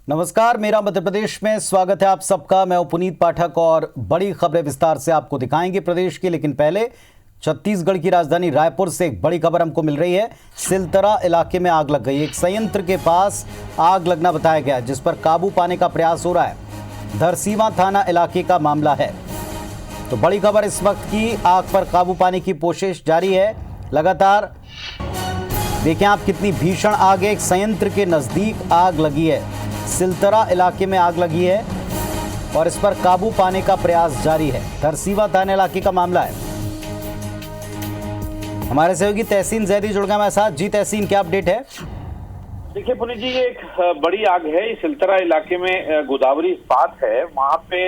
नमस्कार, मेरा मध्य प्रदेश में स्वागत है आप सबका। मैं पुनीत पाठक और बड़ी खबरें विस्तार से आपको दिखाएंगे प्रदेश की। लेकिन पहले छत्तीसगढ़ की राजधानी रायपुर से एक बड़ी खबर हमको मिल रही है। सिलतरा इलाके में आग लग गई। एक संयंत्र के पास आग लगना बताया गया, जिस पर काबू पाने का प्रयास हो रहा है। धरसीवां थाना इलाके का मामला है। तो बड़ी खबर इस वक्त की, आग पर काबू पाने की कोशिश जारी है लगातार। देखें आप कितनी भीषण आग है। एक संयंत्र के नजदीक आग लगी है। सिलतरा इलाके में आग लगी है और इस पर काबू पाने का प्रयास जारी है। धरसीवां थाना इलाके का मामला है। हमारे सहयोगी तहसीन जैदी जुड़ गए हमारे साथ। जी तहसीन, क्या अपडेट है? देखिए पुनीत जी, ये एक बड़ी आग है। ये सिलतरा इलाके में गोदावरी इस्पात है, वहां पे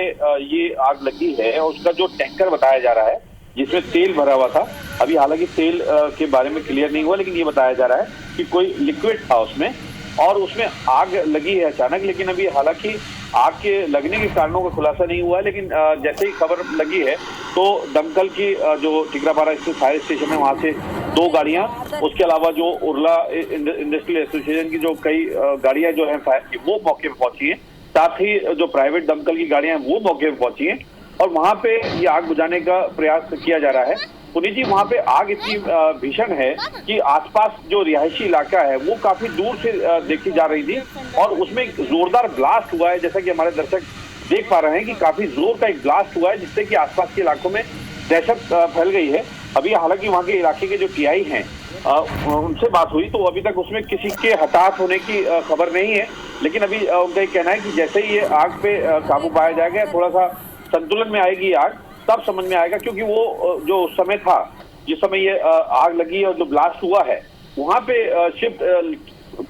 ये आग लगी है। और उसका जो टैंकर बताया जा रहा है जिसमें तेल भरा हुआ था, अभी हालांकि तेल के बारे में क्लियर नहीं हुआ, लेकिन ये बताया जा रहा है कि कोई लिक्विड था उसमें और उसमें आग लगी है अचानक। लेकिन अभी हालांकि आग के लगने के कारणों का खुलासा नहीं हुआ है। लेकिन जैसे ही खबर लगी है तो दमकल की जो टिकरापारा स्थित फायर स्टेशन है वहां से 2 गाड़ियां, उसके अलावा जो उर्ला इंडस्ट्रियल एसोसिएशन की जो कई गाड़ियां जो है फायर की, वो मौके पर पहुंची है। साथ ही जो प्राइवेट दमकल की गाड़ियां हैं वो मौके पर पहुंची है और वहां पे ये आग बुझाने का प्रयास किया जा रहा है। पुनीत जी, वहां पे आग इतनी भीषण है कि आसपास जो रिहायशी इलाका है वो काफी दूर से देखी जा रही थी और उसमें एक जोरदार ब्लास्ट हुआ है। जैसा कि हमारे दर्शक देख पा रहे हैं कि काफी जोर का एक ब्लास्ट हुआ है, जिससे कि आसपास के इलाकों में दहशत फैल गई है। अभी हालांकि वहां के इलाके के जो टीआई हैं उनसे बात हुई तो अभी तक उसमें किसी के हताहत होने की खबर नहीं है। लेकिन अभी उनका ये कहना है कि जैसे ही ये आग पे काबू पाया जाएगा, थोड़ा सा संतुलन में आएगी आग, तब समझ में आएगा। क्योंकि वो जो समय था जिस समय ये आग लगी और जो ब्लास्ट हुआ है वहां पे शिफ्ट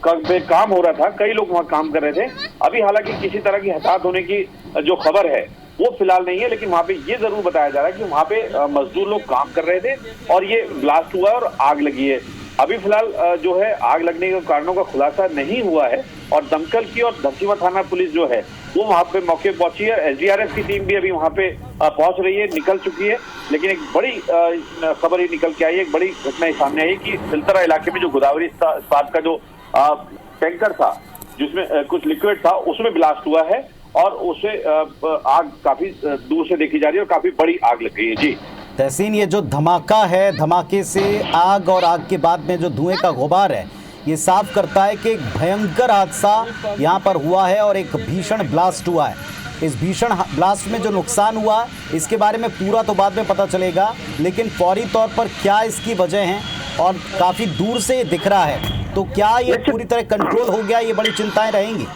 पे काम हो रहा था, कई लोग वहां काम कर रहे थे। अभी हालांकि किसी तरह की हताहत होने की जो खबर है वो फिलहाल नहीं है, लेकिन वहां पे ये जरूर बताया जा रहा है कि वहां पे मजदूर लोग काम कर रहे थे और ये ब्लास्ट हुआ और आग लगी है। अभी फिलहाल जो है आग लगने के कारणों का खुलासा नहीं हुआ है और दमकल की और धरसीवां थाना पुलिस जो है वो वहां पे मौके पे पहुंची है। एसडीआरएफ की टीम भी अभी वहां पे पहुंच रही है, निकल चुकी है। लेकिन एक बड़ी खबर ही निकल के आई है, एक बड़ी घटना सामने आई कि सिलतरा इलाके में जो गोदावरी इस्पात का जो टैंकर था जिसमें कुछ लिक्विड था, उसमें ब्लास्ट हुआ है और उसे आग काफी दूर से देखी जा रही है और काफी बड़ी आग लग गई है। जी तहसीन, ये जो धमाका है, धमाके से आग और आग के बाद में जो धुएं का गुबार है, ये साफ करता है कि एक भयंकर हादसा यहाँ पर हुआ है और एक भीषण ब्लास्ट हुआ है। इस भीषण ब्लास्ट में जो नुकसान हुआ इसके बारे में पूरा तो बाद में पता चलेगा, लेकिन फौरी तौर पर क्या इसकी वजह है और काफ़ी दूर से ये दिख रहा है, तो क्या ये पूरी तरह कंट्रोल हो गया, ये बड़ी चिंताएं रहेंगी?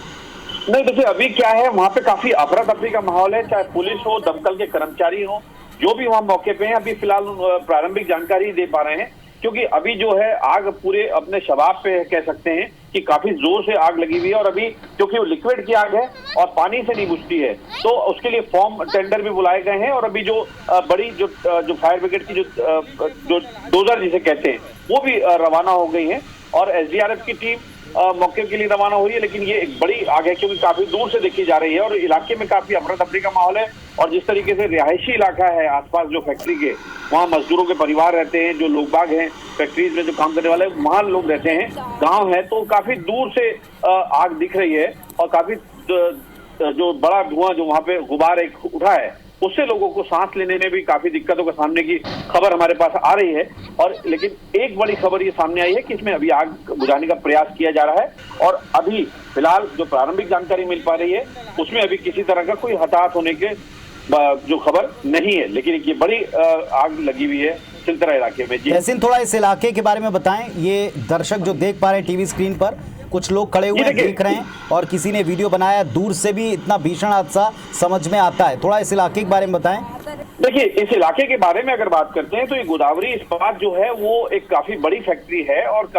नहीं, देखिए अभी क्या है, वहाँ पे काफी अफरा तफरी का माहौल है। चाहे पुलिस हो, दमकल के कर्मचारी हो, जो भी वहाँ मौके पे हैं, अभी फिलहाल प्रारंभिक जानकारी दे पा रहे हैं। क्योंकि अभी जो है आग पूरे अपने शबाब पे कह सकते हैं कि काफी जोर से आग लगी हुई है। और अभी क्योंकि वो लिक्विड की आग है और पानी से नहीं बुझती है, तो उसके लिए फॉर्म टेंडर भी बुलाए गए हैं। और अभी जो बड़ी जो फायर ब्रिगेड की जो डोजर जिसे कहते हैं वो भी रवाना हो गई है और एसडीआरएफ की टीम मौके के लिए रवाना हो रही है। लेकिन ये एक बड़ी आग है क्योंकि काफी दूर से देखी जा रही है और इलाके में काफी अफरा तफरी का माहौल है। और जिस तरीके से रिहायशी इलाका है आसपास जो फैक्ट्री के, वहाँ मजदूरों के परिवार रहते हैं, जो लोग बाग हैं फैक्ट्रीज में जो काम करने वाले वहाँ लोग रहते हैं, गांव है, तो काफी दूर से आग दिख रही है और काफी जो बड़ा धुआं जो वहाँ पे गुबार एक उठा है उससे लोगों को सांस लेने में भी काफी दिक्कतों का सामने की खबर हमारे पास आ रही है। और लेकिन एक बड़ी खबर ये सामने आई है कि इसमें अभी आग बुझाने का प्रयास किया जा रहा है और अभी फिलहाल जो प्रारंभिक जानकारी मिल पा रही है उसमें अभी किसी तरह का कोई हताहत होने के जो खबर नहीं है। लेकिन ये बड़ी आग लगी हुई है सिलतरा इलाके में। जी तहसीन, थोड़ा इस इलाके के बारे में बताएं। ये दर्शक जो देख पा रहे हैं टीवी स्क्रीन पर, कुछ लोग खड़े हुए देख रहे हैं और किसी ने वीडियो बनाया, दूर से भी इतना भीषण हादसा समझ में आता है। थोड़ा इस इलाके के बारे में बताएं। देखिए, इस इलाके के बारे में अगर बात करते हैं तो ये गोदावरी इस्पात जो है वो एक काफी बड़ी फैक्ट्री है और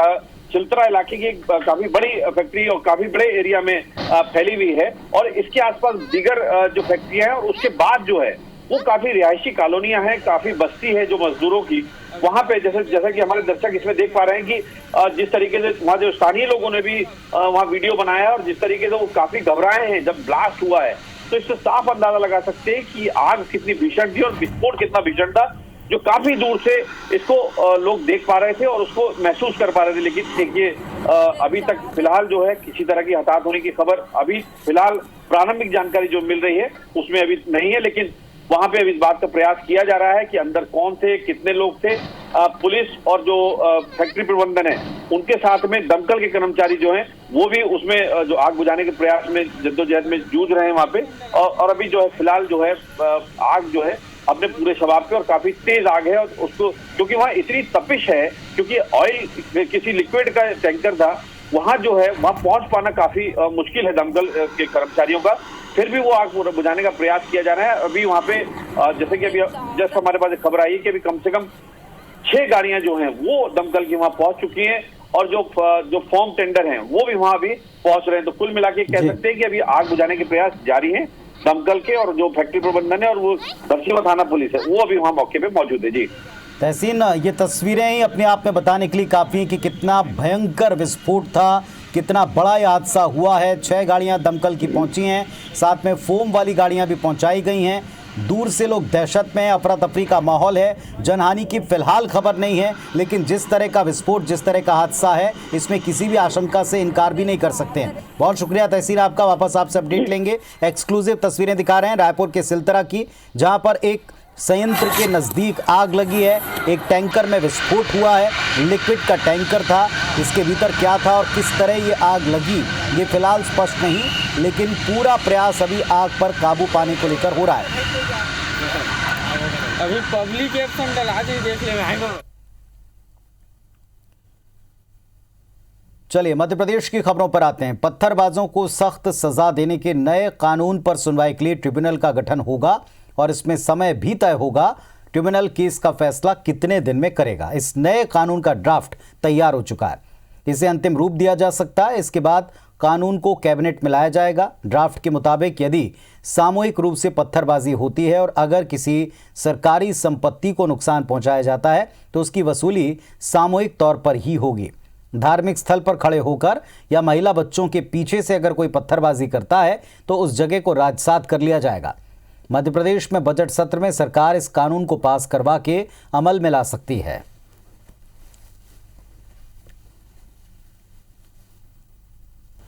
सिलतरा इलाके की एक काफी बड़ी फैक्ट्री और काफी बड़े एरिया में फैली हुई है। और इसके आसपास दीगर जो फैक्ट्रियां हैं और उसके बाद जो है वो काफी रिहायशी कॉलोनियां हैं, काफी बस्ती है जो मजदूरों की। वहां पे जैसा कि हमारे दर्शक इसमें देख पा रहे हैं कि जिस तरीके से वहां जो स्थानीय लोगों ने भी वहां वीडियो बनाया और जिस तरीके से वो काफी घबराए हैं जब ब्लास्ट हुआ है, तो इससे साफ अंदाजा लगा सकते हैं कि आग कितनी भीषण थी और विस्फोट कितना भीषण था। जो काफी दूर से इसको लोग देख पा रहे थे और उसको महसूस कर पा रहे थे। लेकिन देखिए अभी तक फिलहाल जो है किसी तरह की हताहत होने की खबर अभी फिलहाल प्रारंभिक जानकारी जो मिल रही है उसमें अभी नहीं है। लेकिन वहां पे अभी इस बात का प्रयास किया जा रहा है कि अंदर कौन थे, कितने लोग थे। पुलिस और जो फैक्ट्री प्रबंधन है उनके साथ में दमकल के कर्मचारी जो हैं वो भी उसमें जो आग बुझाने के प्रयास में जद्दोजहद में जूझ रहे हैं वहां पे। और अभी जो है फिलहाल जो है आग जो है अपने पूरे शबाब पे और काफी तेज आग है। और उसको क्योंकि वहां इतनी तपिश है, क्योंकि ऑयल किसी लिक्विड का टैंकर था, वहां जो है वहां पहुंच पाना काफी मुश्किल है दमकल के कर्मचारियों का। फिर भी वो आग बुझाने का प्रयास किया जा रहा है। अभी वहां पे जैसे कि अभी जस्ट हमारे पास एक खबर आई है कि अभी कम से कम 6 गाड़ियां जो हैं वो दमकल की वहां पहुंच चुकी हैं और जो फॉर्म टेंडर हैं वो भी वहां अभी पहुंच रहे हैं। तो कुल मिला के कह सकते हैं कि अभी आग बुझाने के प्रयास जारी हैं दमकल के, और जो फैक्ट्री प्रबंधन है और वो धरसीवां थाना पुलिस है वो अभी वहां मौके पे मौजूद है। जी तहसीन, ये तस्वीरें ही अपने आप में बताने के लिए काफ़ी हैं कि कितना भयंकर विस्फोट था, कितना बड़ा ये हादसा हुआ है। 6 गाड़ियां दमकल की पहुंची हैं, साथ में फोम वाली गाड़ियां भी पहुंचाई गई हैं। दूर से लोग दहशत में, अफरा तफरी का माहौल है। जनहानि की फिलहाल खबर नहीं है, लेकिन जिस तरह का विस्फोट, जिस तरह का हादसा है, इसमें किसी भी आशंका से इनकार भी नहीं कर सकते हैं। बहुत शुक्रिया तहसीन आपका, वापस आपसे अपडेट लेंगे। एक्सक्लूसिव तस्वीरें दिखा रहे हैं रायपुर के सिलतरा की, जहाँ पर एक संयंत्र के नज़दीक आग लगी है। एक टैंकर में विस्फोट हुआ है, लिक्विड का टैंकर था। इसके भीतर क्या था और किस तरह ये आग लगी ये फिलहाल स्पष्ट नहीं, लेकिन पूरा प्रयास अभी आग पर काबू पाने को लेकर हो रहा है। अभी पब्लिक एक्शन डला दी, देख ले। चलिए मध्य प्रदेश की खबरों पर आते हैं। पत्थरबाजों को सख्त सजा देने के नए कानून पर सुनवाई के लिए ट्रिब्यूनल का गठन होगा और इसमें समय भी तय होगा। ट्रिब्यूनल केस का फैसला कितने दिन में करेगा। इस नए कानून का ड्राफ्ट तैयार हो चुका है, इसे अंतिम रूप दिया जा सकता है। इसके बाद कानून को कैबिनेट में लाया जाएगा। ड्राफ्ट के मुताबिक यदि सामूहिक रूप से पत्थरबाजी होती है और अगर किसी सरकारी संपत्ति को नुकसान पहुंचाया जाता है तो उसकी वसूली सामूहिक तौर पर ही होगी। धार्मिक स्थल पर खड़े होकर या महिला बच्चों के पीछे से अगर कोई पत्थरबाजी करता है तो उस जगह को राजसात कर लिया जाएगा। मध्य प्रदेश में बजट सत्र में सरकार इस कानून को पास करवा के अमल में ला सकती है।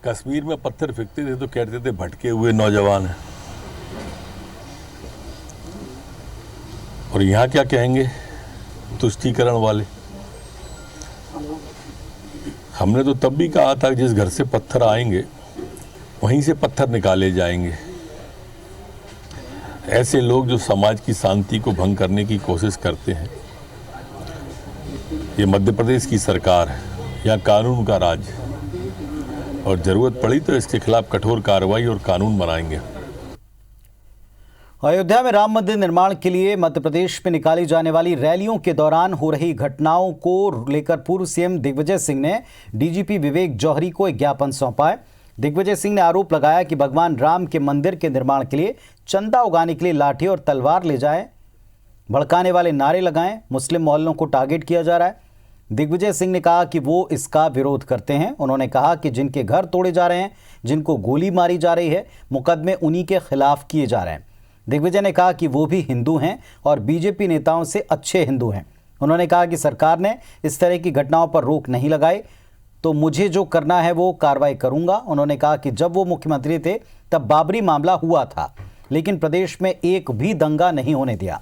कश्मीर में पत्थर फेंकते थे तो कहते थे भटके हुए नौजवान हैं, और यहाँ क्या कहेंगे, तुष्टीकरण वाले। हमने तो तब भी कहा था कि जिस घर से पत्थर आएंगे वहीं से पत्थर निकाले जाएंगे। ऐसे लोग जो समाज की शांति को भंग करने की कोशिश करते हैं, ये मध्य प्रदेश की सरकार है, यहाँ कानून का राज है, और जरूरत पड़ी तो इसके खिलाफ कठोर कार्रवाई और कानून बनाएंगे। अयोध्या में राम मंदिर निर्माण के लिए मध्य प्रदेश में निकाली जाने वाली रैलियों के दौरान हो रही घटनाओं को लेकर पूर्व सीएम दिग्विजय सिंह ने डीजीपी विवेक जौहरी को एक ज्ञापन सौंपा है। दिग्विजय सिंह ने आरोप लगाया कि भगवान राम के मंदिर के निर्माण के लिए चंदा उगाने के लिए लाठी और तलवार ले जाएं, भड़काने वाले नारे लगाएं, मुस्लिम मोहल्लों को टारगेट किया जा रहा है। दिग्विजय सिंह ने कहा कि वो इसका विरोध करते हैं। उन्होंने कहा कि जिनके घर तोड़े जा रहे हैं, जिनको गोली मारी जा रही है, मुकदमे उन्हीं के खिलाफ किए जा रहे हैं। दिग्विजय ने कहा कि वो भी हिंदू हैं और बीजेपी नेताओं से अच्छे हिंदू हैं। उन्होंने कहा कि सरकार ने इस तरह की घटनाओं पर रोक नहीं लगाई तो मुझे जो करना है वो कार्रवाई करूंगा। उन्होंने कहा कि जब वो मुख्यमंत्री थे तब बाबरी मामला हुआ था, लेकिन प्रदेश में एक भी दंगा नहीं होने दिया।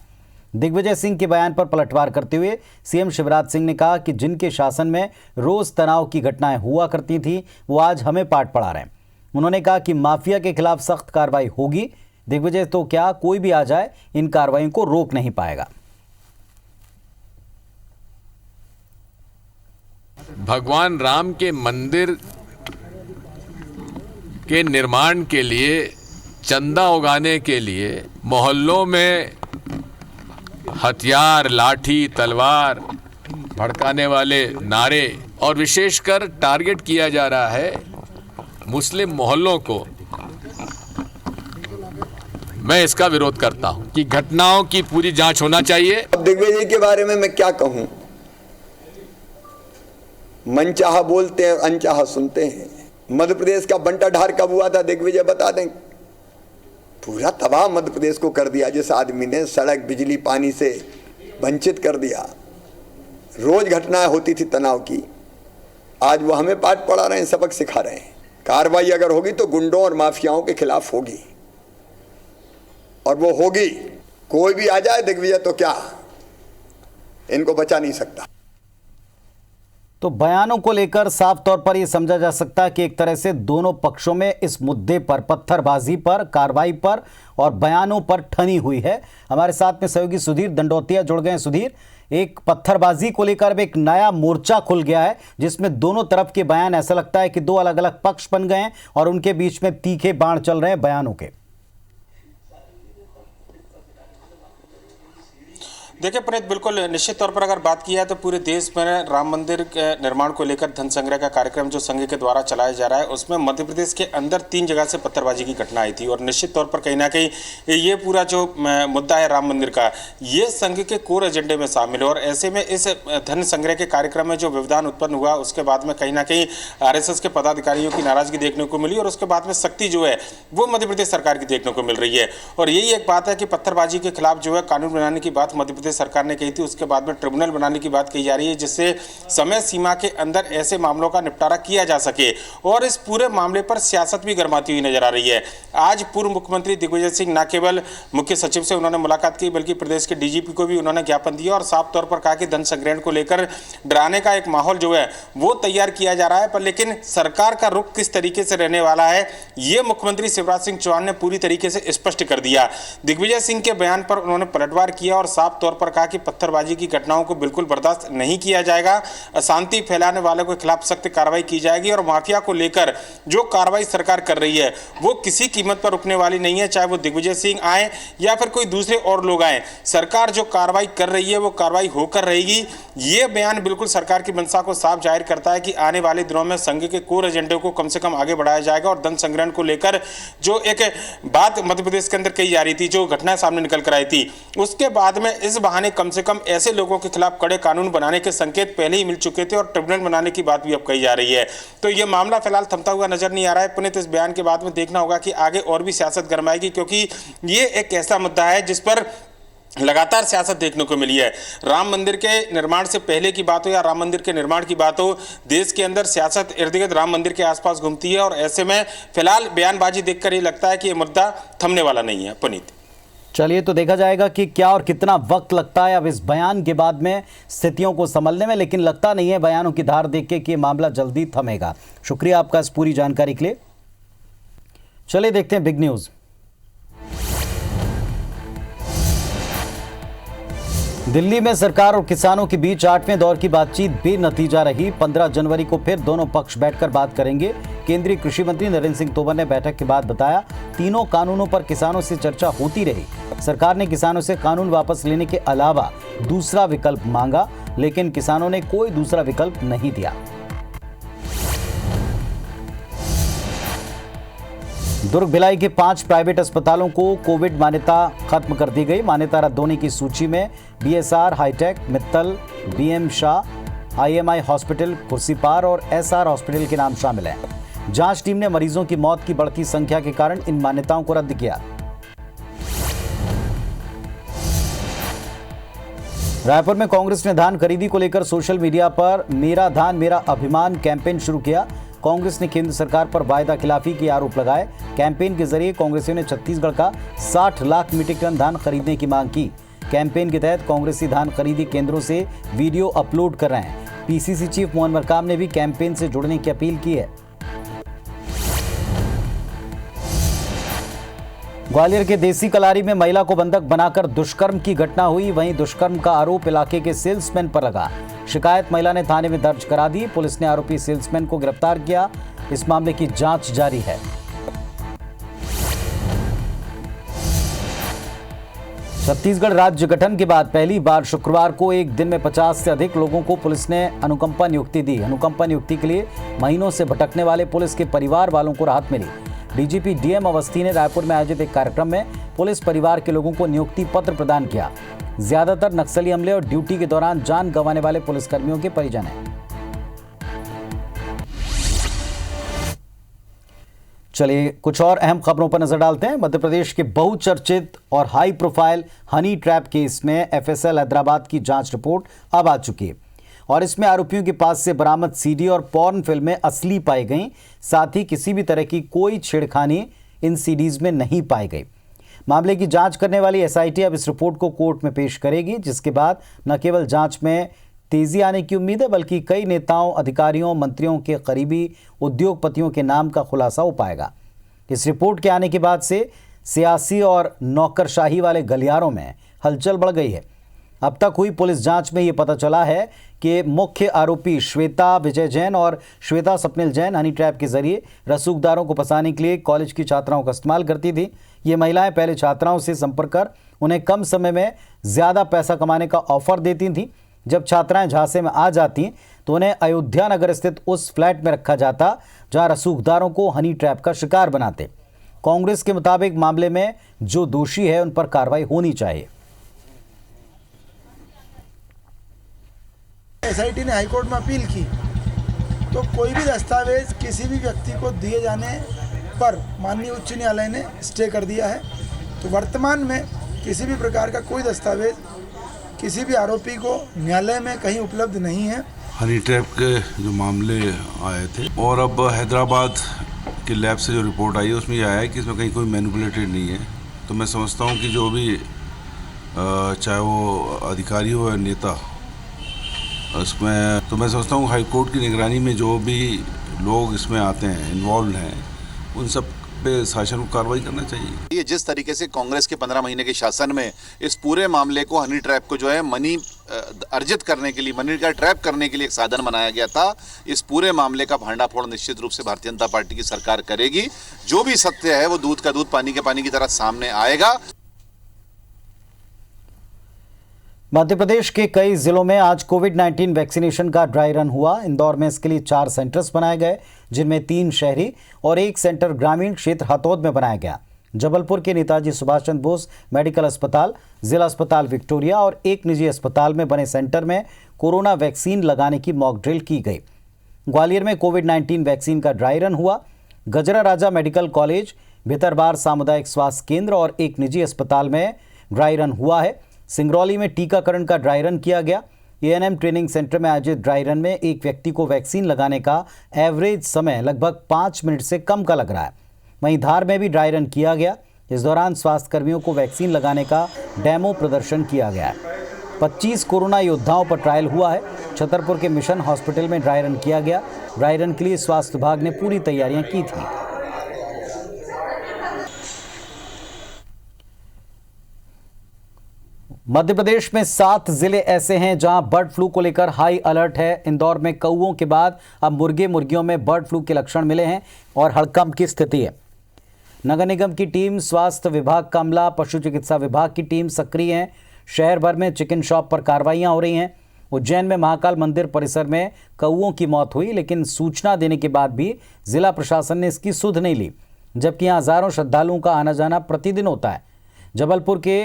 दिग्विजय सिंह के बयान पर पलटवार करते हुए सीएम शिवराज सिंह ने कहा कि जिनके शासन में रोज तनाव की घटनाएं हुआ करती थी वो आज हमें पाठ पढ़ा रहे हैं। उन्होंने कहा कि माफिया के खिलाफ सख्त कार्रवाई होगी। दिग्विजय तो क्या, कोई भी आ जाए इन कार्रवाइयों को रोक नहीं पाएगा। भगवान राम के मंदिर के निर्माण के लिए, चंदा उगाने के लिए मोहल्लों में हथियार, लाठी, तलवार, भड़काने वाले नारे और विशेषकर टारगेट किया जा रहा है मुस्लिम मोहल्लों को, मैं इसका विरोध करता हूं कि घटनाओं की पूरी जांच होना चाहिए। अब दिग्विजय के बारे में मैं क्या कहूं, मनचाहा बोलते हैं, अनचाहा सुनते हैं। मध्य प्रदेश का बंटा ढार कब हुआ था दिग्विजय बता दें। पूरा तबाह मध्य प्रदेश को कर दिया जिस आदमी ने। सड़क, बिजली, पानी से वंचित कर दिया। रोज घटनाएं होती थी तनाव की, आज वो हमें पाठ पढ़ा रहे हैं, सबक सिखा रहे हैं। कार्रवाई अगर होगी तो गुंडों और माफियाओं के खिलाफ होगी, और वो होगी। कोई भी आ जाए दिग्विजय तो क्या, इनको बचा नहीं सकता। तो बयानों को लेकर साफ तौर पर यह समझा जा सकता है कि एक तरह से दोनों पक्षों में इस मुद्दे पर, पत्थरबाजी पर, कार्रवाई पर और बयानों पर ठनी हुई है। हमारे साथ में सहयोगी सुधीर दंडोतिया जुड़ गए हैं। सुधीर, एक पत्थरबाजी को लेकर अब एक नया मोर्चा खुल गया है जिसमें दोनों तरफ के बयान, ऐसा लगता है कि दो अलग अलग पक्ष बन गए हैं और उनके बीच में तीखे बाण चल रहे हैं बयानों के। देखिए पुनीत, बिल्कुल निश्चित तौर पर अगर बात की है तो पूरे देश में राम मंदिर के निर्माण को लेकर धन संग्रह का कार्यक्रम जो संघ के द्वारा चलाया जा रहा है, उसमें मध्य प्रदेश के अंदर 3 जगह से पत्थरबाजी की घटना आई थी। और निश्चित तौर पर कहीं ना कहीं ये पूरा जो मुद्दा है राम मंदिर का, ये संघ के कोर एजेंडे में शामिल है। और ऐसे में इस धन संग्रह के कार्यक्रम में जो व्यवधान उत्पन्न हुआ, उसके बाद में कहीं ना कहीं RSS के पदाधिकारियों की नाराजगी देखने को मिली और उसके बाद में सख्ती जो है वो मध्य प्रदेश सरकार की देखने को मिल रही है। और यही एक बात है कि पत्थरबाजी के खिलाफ जो है कानून बनाने की बात मध्य प्रदेश सरकार ने कही थी, उसके बाद में ट्रिब्यूनल बनाने की बात कही जा रही है जिससे समय सीमा के अंदर ऐसे मामलों का निपटारा किया जा सके। और इस पूरे मामले पर सियासत भी गर्माती हुई नजर आ रही है। आज पूर्व मुख्यमंत्री दिग्विजय सिंह न केवल मुख्य सचिव से उन्होंने मुलाकात की, बल्कि प्रदेश के DGP को भी उन्होंने ज्ञापन दिया और साफ तौर पर कहा कि धन संग्रहण को लेकर डराने का एक माहौल जो है वो तैयार किया जा रहा है। पर लेकिन सरकार का रुख किस तरीके से रहने वाला है, ये मुख्यमंत्री शिवराज सिंह चौहान ने पूरी तरीके से स्पष्ट कर दिया। दिग्विजय सिंह के बयान पर उन्होंने पलटवार किया और साफ तौर पर कहा कि पत्थरबाजी की घटनाओं को बिल्कुल बर्दाश्त नहीं किया जाएगा, अशांति फैलाने वालों के खिलाफ सख्त कार्रवाई की जाएगी और माफिया को लेकर जो कार्रवाई सरकार कर रही है वो किसी कीमत पर रुकने वाली नहीं है, चाहे वो दिग्विजय सिंह आए या फिर कोई दूसरे और लोग आए। सरकार जो कार्रवाई कर रही है वो कार्रवाई होकर रहेगी। ये बयान बिल्कुल सरकार की मंशा को साफ जाहिर करता है कि आने वाले दिनों में संघ के कोर एजेंडे को कम से कम आगे बढ़ाया जाएगा। और धन संग्रहण को लेकर जो एक बात मध्य प्रदेश के अंदर कही जा रही थी, जो घटना सामने निकल कर आई थी, उसके बाद में इस बहाने कम से कम ऐसे लोगों के खिलाफ कड़े कानून बनाने के संकेत पहले ही मिल चुके थे और ट्रिब्यूनल बनाने की बात भी अब कही जा रही है। तो यह मामला फिलहाल थमता हुआ नजर नहीं आ रहा है। पुनीत, इस बयान के बाद में देखना होगा कि आगे और भी सियासत गरमाएगी, क्योंकि ये एक ऐसा मुद्दा है जिस पर लगातार सियासत देखने को मिली है। राम मंदिर के निर्माण से पहले की बात हो या राम मंदिर के निर्माण की बात हो, देश के अंदर सियासत इर्द गिर्द राम मंदिर के आसपास घूमती है और ऐसे में फिलहाल बयानबाजी देखकर ये लगता है कि ये मुद्दा थमने वाला नहीं है। पुनीत, चलिए तो देखा जाएगा कि क्या और कितना वक्त लगता है अब इस बयान के बाद में स्थितियों को संभलने में, लेकिन लगता नहीं है बयानों की धार देख के कि मामला जल्दी थमेगा। शुक्रिया आपका इस पूरी जानकारी के लिए। चलिए देखते हैं बिग न्यूज। दिल्ली में सरकार और किसानों के बीच 8वें दौर की बातचीत बेनतीजा रही। 15 जनवरी को फिर दोनों पक्ष बैठकर बात करेंगे। केंद्रीय कृषि मंत्री नरेंद्र सिंह तोमर ने बैठक के बाद बताया, तीनों कानूनों पर किसानों से चर्चा होती रही। सरकार ने किसानों से कानून वापस लेने के अलावा दूसरा विकल्प मांगा, लेकिन किसानों ने कोई दूसरा विकल्प नहीं दिया। दुर्ग भिलाई के 5 प्राइवेट अस्पतालों को कोविड मान्यता खत्म कर दी गई। मान्यता रद्द होने की सूची में BSR, hitech, Mittal, BM Shah, IMI hospital, Khursipar और SR हॉस्पिटल के नाम शामिल हैं। जांच टीम ने मरीजों की मौत की बढ़ती संख्या के कारण इन मान्यताओं को रद्द किया। रायपुर में कांग्रेस ने धान खरीदी को लेकर सोशल मीडिया पर मेरा धान मेरा अभिमान कैंपेन शुरू किया। कांग्रेस ने केंद्र सरकार पर वायदा खिलाफी के आरोप लगाए। कैंपेन के जरिए कांग्रेसियों ने छत्तीसगढ़ का 60 लाख मीट्रिक टन धान खरीदने की मांग की। कैंपेन के तहत कांग्रेसी धान खरीदी केंद्रों से वीडियो अपलोड कर रहे हैं। PCC चीफ मोहन मरकाम ने भी कैंपेन से जुड़ने की अपील की है। ग्वालियर के देसी कलारी में महिला को बंधक बनाकर दुष्कर्म की घटना हुई। वहीं दुष्कर्म का आरोप इलाके के सेल्समैन पर लगा। शिकायत महिला ने थाने में दर्ज करा दी। पुलिस ने आरोपी सेल्समैन को गिरफ्तार किया। इस मामले की जांच जारी है। छत्तीसगढ़ राज्य गठन के बाद पहली बार शुक्रवार को एक दिन में 50 से अधिक लोगों को पुलिस ने अनुकंपा नियुक्ति दी। अनुकंपा नियुक्ति के लिए महीनों से भटकने वाले पुलिस के परिवार वालों को राहत मिली। DGP DM अवस्थी ने रायपुर में आयोजित एक कार्यक्रम में पुलिस परिवार के लोगों को नियुक्ति पत्र प्रदान किया। ज्यादातर नक्सली हमले और ड्यूटी के दौरान जान गंवाने वाले पुलिसकर्मियों के परिजन हैं। चलिए कुछ और अहम खबरों पर नजर डालते हैं। मध्य प्रदेश के बहुचर्चित और high profile honey trap case में एफएसएल हैदराबाद की जांच रिपोर्ट अब आ चुकी है और इसमें आरोपियों के पास से बरामद सीडी और पॉर्न फिल्में असली पाई गईं। साथ ही किसी भी तरह की कोई छेड़खानी इन सीडीज में नहीं पाई गई। मामले की जांच करने वाली एसआईटी अब इस रिपोर्ट को कोर्ट में पेश करेगी, जिसके बाद न केवल जांच में तेजी आने की उम्मीद है बल्कि कई नेताओं, अधिकारियों, मंत्रियों के करीबी उद्योगपतियों के नाम का खुलासा हो पाएगा। इस रिपोर्ट के आने के बाद से सियासी और नौकरशाही वाले गलियारों में हलचल बढ़ गई है। अब तक हुई पुलिस जांच में ये पता चला है कि मुख्य आरोपी श्वेता विजय जैन और श्वेता स्वप्निल जैन हनी ट्रैप के जरिए रसूखदारों को फंसाने के लिए कॉलेज की छात्राओं का इस्तेमाल करती थी। ये महिलाएं पहले छात्राओं से संपर्क कर उन्हें कम समय में ज़्यादा पैसा कमाने का ऑफर देती थीं। जब छात्राएं झांसे में आ जाती तो उन्हें अयोध्या नगर स्थित उस फ्लैट में रखा जाता जहां रसूखदारों को हनी ट्रैप का शिकार बनाते। कांग्रेस के मुताबिक मामले में जो दोषी है उन पर कार्रवाई होनी चाहिए। एसआईटी ने हाईकोर्ट में अपील की तो कोई भी दस्तावेज किसी भी व्यक्ति को दिए जाने पर माननीय उच्च न्यायालय ने स्टे कर दिया है। तो वर्तमान में किसी भी प्रकार का कोई दस्तावेज किसी भी आरोपी को न्यायालय में कहीं उपलब्ध नहीं है। हनी ट्रैप के जो मामले आए थे और अब हैदराबाद के लैब से जो रिपोर्ट आई है उसमें यह आया है कि इसमें कहीं कोई मैनिपुलेटेड नहीं है। तो मैं समझता हूँ कि जो भी चाहे वो अधिकारी हो या नेता, उसमें तो मैं समझता हूँ हाई कोर्ट की निगरानी में जो भी लोग इसमें आते हैं, इन्वॉल्व हैं, उन सब पे शासन को कार्रवाई करना चाहिए। ये जिस तरीके से कांग्रेस के 15 महीने के शासन में इस पूरे मामले को हनी ट्रैप को जो है मनी अर्जित करने के लिए, मनी का ट्रैप करने के लिए एक साधन बनाया गया था, इस पूरे मामले का भांडाफोड़ निश्चित रूप से भारतीय जनता पार्टी की सरकार करेगी। जो भी सत्य है वो दूध का दूध, पानी के पानी की तरह सामने आएगा। मध्य प्रदेश के कई जिलों में आज कोविड-19 वैक्सीनेशन का ड्राई रन हुआ। इंदौर में इसके लिए 4 सेंटर्स बनाए गए, जिनमें 3 शहरी और 1 सेंटर ग्रामीण क्षेत्र हथौद में बनाया गया। जबलपुर के नेताजी सुभाष चंद्र बोस मेडिकल अस्पताल, जिला अस्पताल विक्टोरिया और एक निजी अस्पताल में बने सेंटर में कोरोना वैक्सीन लगाने की मॉक ड्रिल की गई। ग्वालियर में कोविड-19 वैक्सीन का ड्राई रन हुआ। गजरा राजा मेडिकल कॉलेज, भितरबार सामुदायिक स्वास्थ्य केंद्र और एक निजी अस्पताल में ड्राई रन हुआ है। सिंगरौली में टीकाकरण का ड्राई रन किया गया। एएनएम ट्रेनिंग सेंटर में आयोजित ड्राई रन में एक व्यक्ति को वैक्सीन लगाने का एवरेज समय लगभग 5 मिनट से कम का लग रहा है। वहीं धार में भी ड्राई रन किया गया। इस दौरान स्वास्थ्यकर्मियों को वैक्सीन लगाने का डेमो प्रदर्शन किया गया है। 25 कोरोना योद्धाओं पर ट्रायल हुआ है। छतरपुर के मिशन हॉस्पिटल में ड्राई रन किया गया। ड्राई रन के लिए स्वास्थ्य विभाग ने पूरी तैयारियां की थी। मध्य प्रदेश में 7 जिले ऐसे हैं जहां बर्ड फ्लू को लेकर हाई अलर्ट है। इंदौर में कौओं के बाद अब मुर्गे मुर्गियों में बर्ड फ्लू के लक्षण मिले हैं और हड़कंप की स्थिति है। नगर निगम की टीम, स्वास्थ्य विभाग का अमला, पशु चिकित्सा विभाग की टीम सक्रिय हैं। शहर भर में चिकन शॉप पर कार्रवाइयां हो रही हैं। उज्जैन में महाकाल मंदिर परिसर में कौओं की मौत हुई, लेकिन सूचना देने के बाद भी जिला प्रशासन ने इसकी सुध नहीं ली, जबकि यहाँ हजारों श्रद्धालुओं का आना जाना प्रतिदिन होता है। जबलपुर के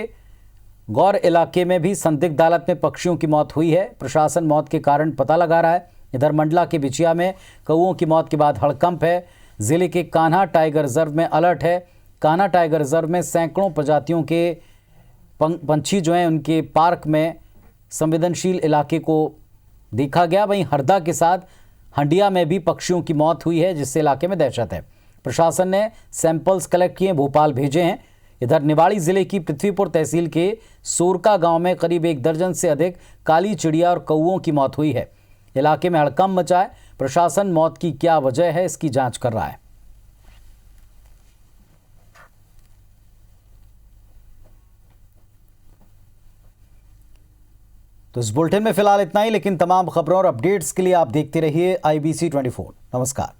गौर इलाके में भी संदिग्ध हालत में पक्षियों की मौत हुई है। प्रशासन मौत के कारण पता लगा रहा है। इधर मंडला के बिचिया में कौओं की मौत के बाद हड़कंप है। जिले के कान्हा टाइगर रिजर्व में अलर्ट है। कान्हा टाइगर रिजर्व में सैकड़ों प्रजातियों के पंछी जो हैं उनके पार्क में संवेदनशील इलाके को देखा गया। वहीं हरदा के साथ हंडिया में भी पक्षियों की मौत हुई है, जिससे इलाके में दहशत है। प्रशासन ने सैंपल्स कलेक्ट किए, भोपाल भेजे हैं। इधर निवाड़ी जिले की पृथ्वीपुर तहसील के सोरका गांव में करीब 1 दर्जन से अधिक काली चिड़िया और कौओं की मौत हुई है। इलाके में हड़कंप मचा है। प्रशासन मौत की क्या वजह है इसकी जांच कर रहा है। तो इस बुलेटिन में फिलहाल इतना ही, लेकिन तमाम खबरों और अपडेट्स के लिए आप देखते रहिए IBC 24। नमस्कार।